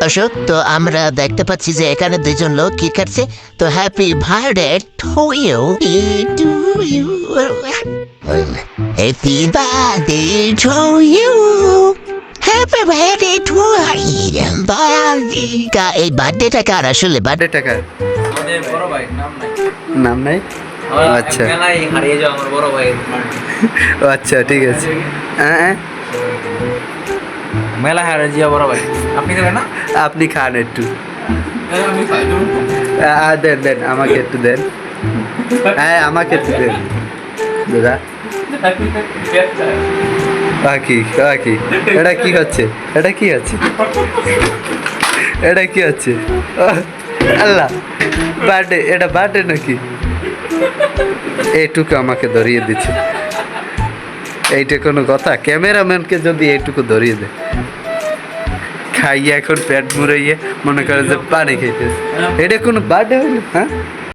বসো। তো আমরা দেখতে পাচ্ছি যে এখানে দুজন লোক কি করছে। তো happy birthday to you, to you, happy birthday to you, happy birthday to you. এই বার্থডেটা কার আসলে? বার্থডে টাকা আমাদের বড় ভাই নাম নাই। আচ্ছা মেলায় হারিয়ে যাও আমার বড় ভাই। ও আচ্ছা ঠিক আছে। হ্যাঁ মেলা হারিয়ে যাও বড় ভাই। আপনি দেবেন না? আপনি খান একটু। আমি খাই দেন দেন আমাকে একটু দেন। হ্যাঁ আমাকে একটু দেন দাদা। বাকি বাকি এটা কি হচ্ছে? এটা কি হচ্ছে? এটা কি হচ্ছে? আল্লাহ বার্থডে, এটা বার্থডে নাকি? এইটুকু আমাকে ধরিয়ে দিচ্ছে। এইটা কোনো কথা? ক্যামেরাম্যানকে যদি এইটুকু ধরিয়ে দেয়, খাইয়ে এখন পেট মুড়াইয়ে মনে করে যে পানি খাইতেছে, এটা কোনো বার্থডে হইল? হ্যাঁ